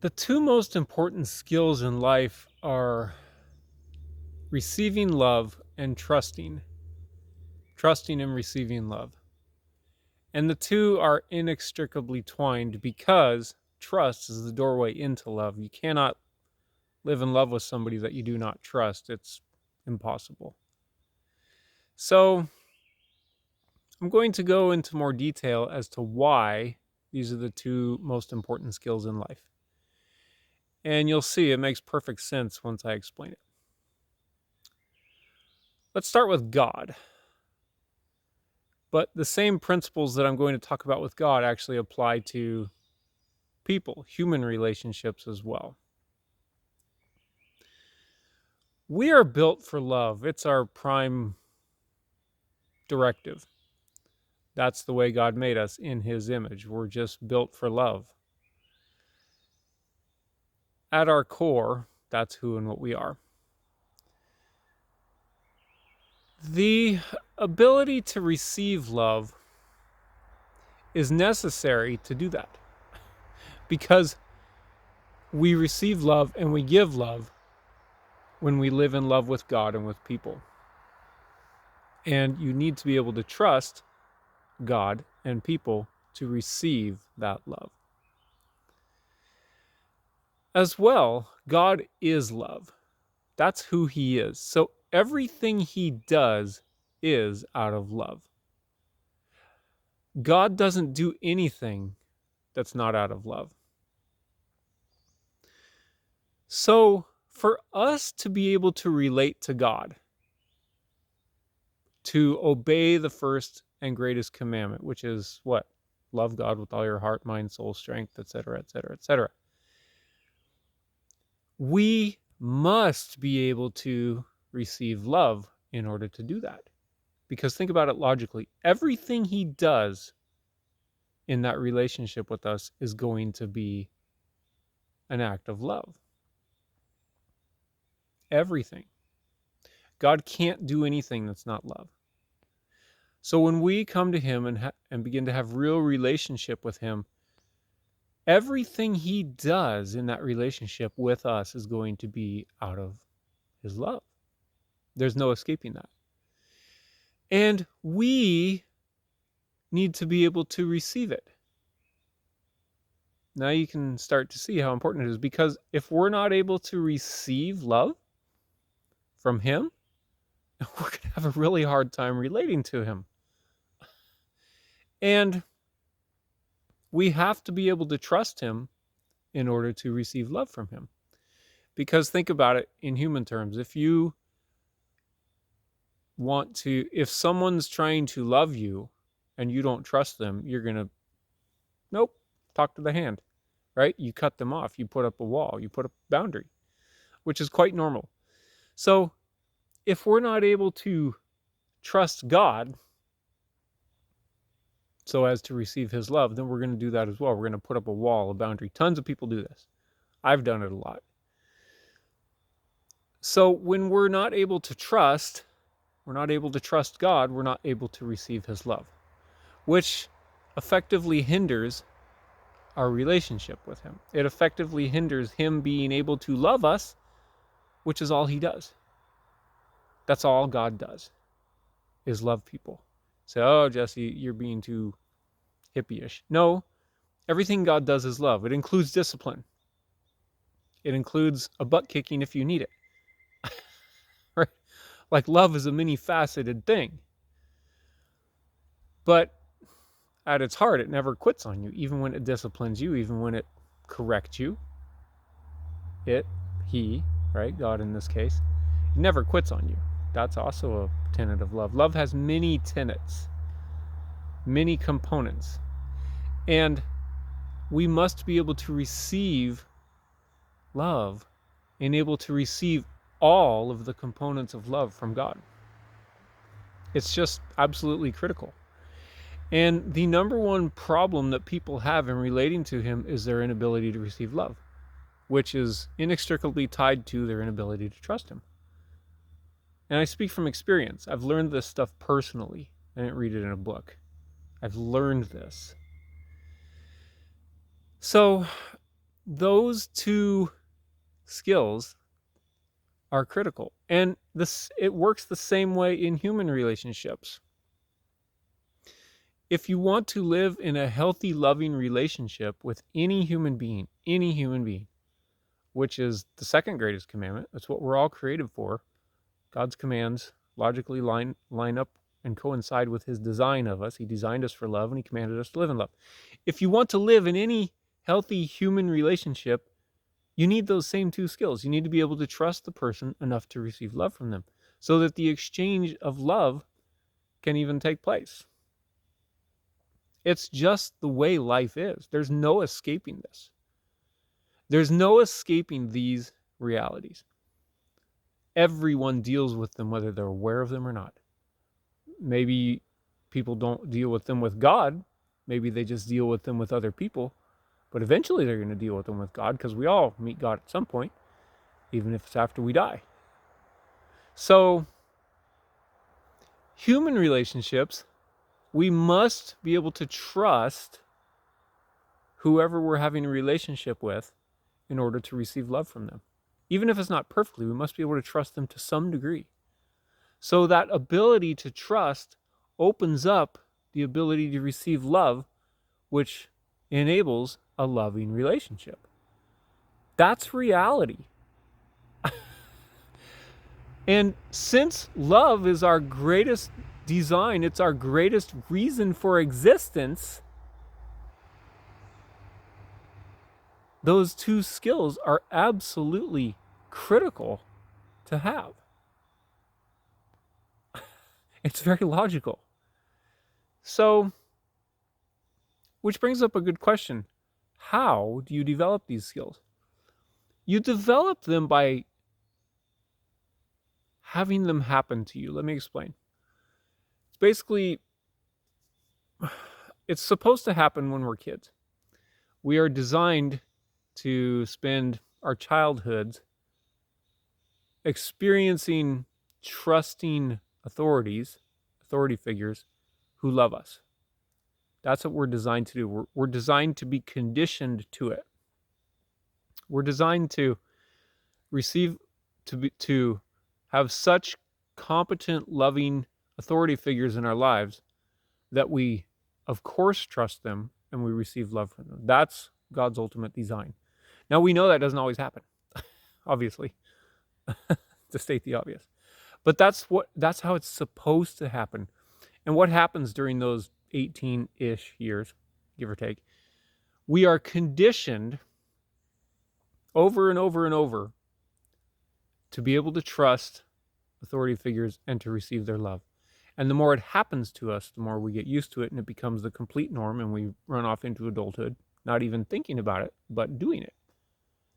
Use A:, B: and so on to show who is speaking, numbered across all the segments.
A: The two most important skills in life are receiving love and trusting. Trusting and receiving love. And the two are inextricably twined because trust is the doorway into love. You cannot live in love with somebody that you do not trust. It's impossible. So, I'm going to go into more detail as to why these are the two most important skills in life. And you'll see it makes perfect sense once I explain it. Let's start with God. But the same principles that I'm going to talk about with God actually apply to people, human relationships as well. We are built for love. It's our prime directive. That's the way God made us in his image. We're just built for love. At our core, that's who and what we are. The ability to receive love is necessary to do that because we receive love and we give love when we live in love with God and with people. And you need to be able to trust God and people to receive that love. As well, God is love. That's who he is. So everything he does is out of love. God doesn't do anything that's not out of love. So for us to be able to relate to God, to obey the first and greatest commandment, which is what? Love God with all your heart, mind, soul, strength, etc., etc., etc. We must be able to receive love in order to do that. Because think about it logically. Everything he does in that relationship with us is going to be an act of love. Everything. God can't do anything that's not love. So when we come to him and begin to have real relationship with him, everything he does in that relationship with us is going to be out of his love. There's no escaping that. And we need to be able to receive it. Now you can start to see how important it is, because if we're not able to receive love from him, we're going to have a really hard time relating to him. And we have to be able to trust him in order to receive love from him. Because think about it in human terms. If someone's trying to love you and you don't trust them, you're going to, nope, talk to the hand, right? You cut them off. You put up a wall. You put up a boundary, which is quite normal. So if we're not able to trust God so as to receive his love, then we're going to do that as well. We're going to put up a wall, a boundary. Tons of people do this. I've done it a lot. So when we're not able to trust God, we're not able to receive his love, which effectively hinders our relationship with him. It effectively hinders him being able to love us, which is all he does. That's all God does, is love people. So, oh, Jesse, you're being too hippie-ish. No, everything God does is love. It includes discipline. It includes a butt kicking if you need it. Right? Like, love is a many-faceted thing. But at its heart, it never quits on you, even when it disciplines you, even when it corrects you. He, right, God in this case, it never quits on you. That's also a tenet of love. Love has many tenets, many components. And we must be able to receive love and able to receive all of the components of love from God. It's just absolutely critical. And the number one problem that people have in relating to him is their inability to receive love, which is inextricably tied to their inability to trust him. And I speak from experience. I've learned this stuff personally. I didn't read it in a book. I've learned this. So those two skills are critical. And it works the same way in human relationships. If you want to live in a healthy, loving relationship with any human being, which is the second greatest commandment, that's what we're all created for. God's commands logically line up and coincide with his design of us. He designed us for love, and he commanded us to live in love. If you want to live in any healthy human relationship, you need those same two skills. You need to be able to trust the person enough to receive love from them, so that the exchange of love can even take place. It's just the way life is. There's no escaping this. There's no escaping these realities. Everyone deals with them, whether they're aware of them or not. Maybe people don't deal with them with God. Maybe they just deal with them with other people. But eventually they're going to deal with them with God, because we all meet God at some point, even if it's after we die. So, human relationships, we must be able to trust whoever we're having a relationship with in order to receive love from them. Even if it's not perfectly, we must be able to trust them to some degree. So that ability to trust opens up the ability to receive love, which enables a loving relationship. That's reality. And since love is our greatest design, it's our greatest reason for existence, those two skills are absolutely critical to have. It's very logical. So, which brings up a good question. How do you develop these skills? You develop them by having them happen to you. Let me explain. It's basically, it's supposed to happen when we're kids. We are designed to spend our childhoods experiencing trusting authority figures who love us. That's what we're designed to do. We're designed to be conditioned to it. We're designed to to have such competent, loving authority figures in our lives that we, of course, trust them and we receive love from them. That's God's ultimate design. Now, we know that doesn't always happen, obviously, to state the obvious. But that's how it's supposed to happen. And what happens during those 18-ish years, give or take, we are conditioned over and over and over to be able to trust authority figures and to receive their love. And the more it happens to us, the more we get used to it, and it becomes the complete norm, and we run off into adulthood, not even thinking about it, but doing it.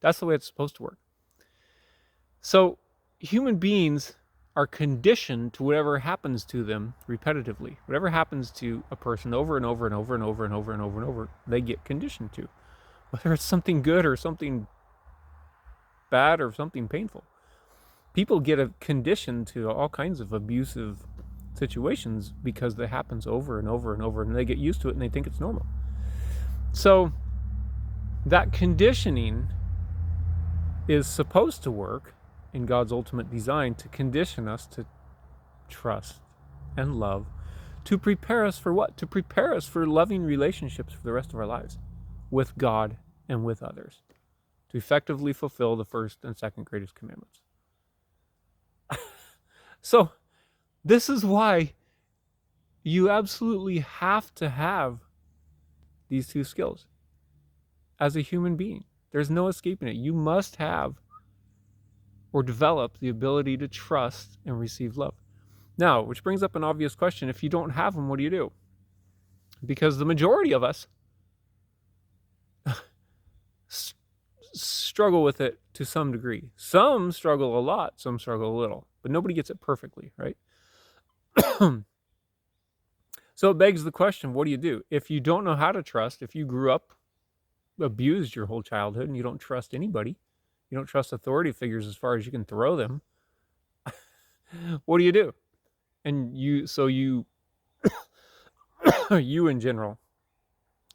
A: That's the way it's supposed to work. So human beings are conditioned to whatever happens to them repetitively. Whatever happens to a person over and over and over and over and over and over and over, they get conditioned to. Whether it's something good or something bad or something painful. People get conditioned to all kinds of abusive situations because it happens over and over and over, and they get used to it and they think it's normal. So that conditioning is supposed to work in God's ultimate design to condition us to trust and love, to prepare us for what? To prepare us for loving relationships for the rest of our lives with God and with others, to effectively fulfill the first and second greatest commandments. So this is why you absolutely have to have these two skills as a human being. There's no escaping it. You must have or develop the ability to trust and receive love. Now, which brings up an obvious question. If you don't have them, what do you do? Because the majority of us struggle with it to some degree. Some struggle a lot, some struggle a little, but nobody gets it perfectly, right? So it begs the question, what do you do? If you don't know how to trust, if you grew up abused your whole childhood and you don't trust anybody, you don't trust authority figures as far as you can throw them, what do you do? And you in general,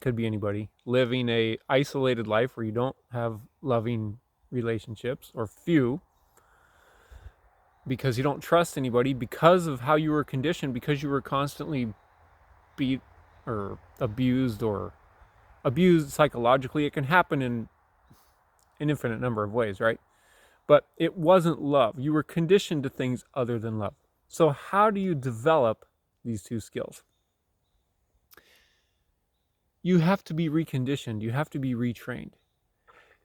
A: could be anybody, living a isolated life where you don't have loving relationships, or few, because you don't trust anybody, because of how you were conditioned, because you were constantly beat or abused psychologically. It can happen in an infinite number of ways, right? But it wasn't love. You were conditioned to things other than love. So how do you develop these two skills? You have to be reconditioned. You have to be retrained.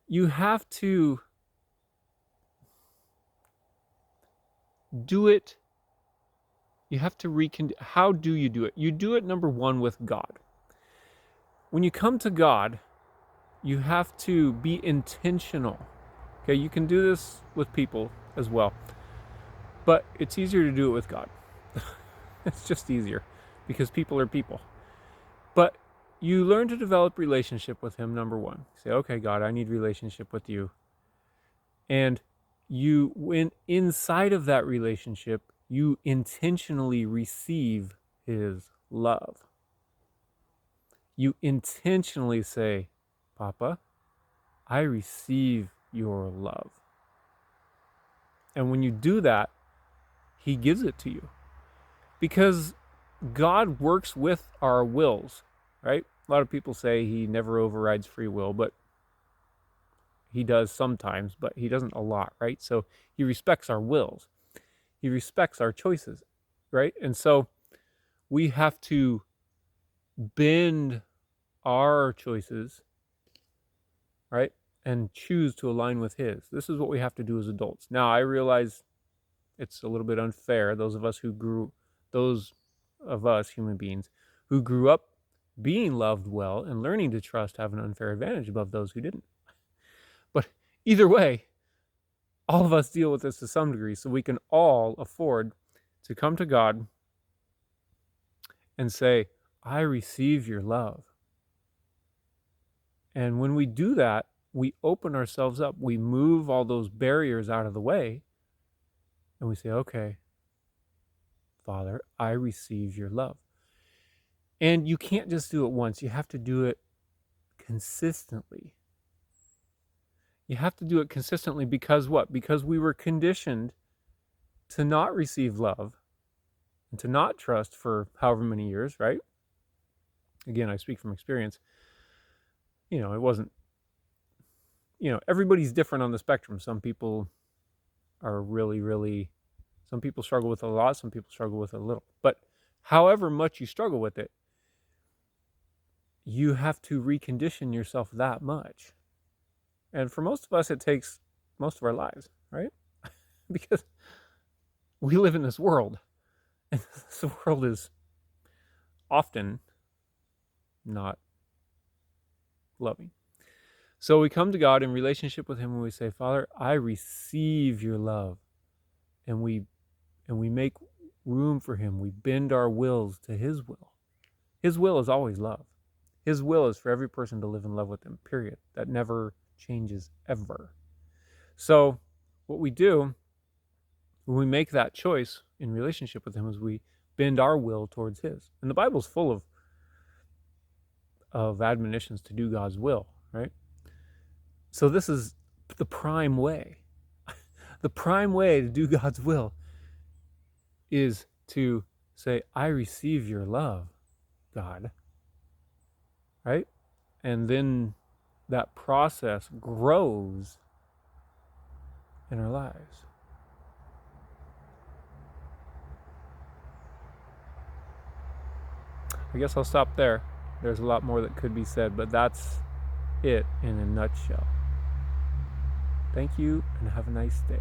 A: You have to do it. You have to how do you do it? You do it, number one, with God. When you come to God, you have to be intentional. Okay, you can do this with people as well, but it's easier to do it with God. It's just easier because people are people. But you learn to develop relationship with him, number one. Say, okay, God, I need relationship with you. And when inside of that relationship, you intentionally receive his love. You intentionally say, Papa, I receive your love. And when you do that, he gives it to you. Because God works with our wills, right? A lot of people say he never overrides free will, but he does sometimes, but he doesn't a lot, right? So he respects our wills. He respects our choices, right? And so we have to bend our choices, right? And choose to align with his. This is what we have to do as adults. Now, I realize it's a little bit unfair. Those of us, human beings, who grew up being loved well and learning to trust, have an unfair advantage above those who didn't. But either way, all of us deal with this to some degree, so we can all afford to come to God and say, I receive your love. And when we do that, we open ourselves up. We move all those barriers out of the way, and we say, okay, Father, I receive your love. And you can't just do it once. You have to do it consistently. You have to do it consistently because what? Because we were conditioned to not receive love and to not trust for however many years, right? Again, I speak from experience. It wasn't, everybody's different on the spectrum. Some people are really, some people struggle with it a lot, some people struggle with it a little. But however much you struggle with it, you have to recondition yourself that much. And for most of us, it takes most of our lives, right? Because we live in this world, and this world is often not loving. So we come to God in relationship with him and we say, Father, I receive your love. And we make room for him. We bend our wills to his will. His will is always love. His will is for every person to live in love with him, period. That never changes ever. So what we do when we make that choice in relationship with him is we bend our will towards his. And the Bible's full of admonitions to do God's will, right? So this is the prime way. The prime way to do God's will is to say, I receive your love, God. Right? And then that process grows in our lives. I guess I'll stop there. There's a lot more that could be said, but that's it in a nutshell. Thank you and have a nice day.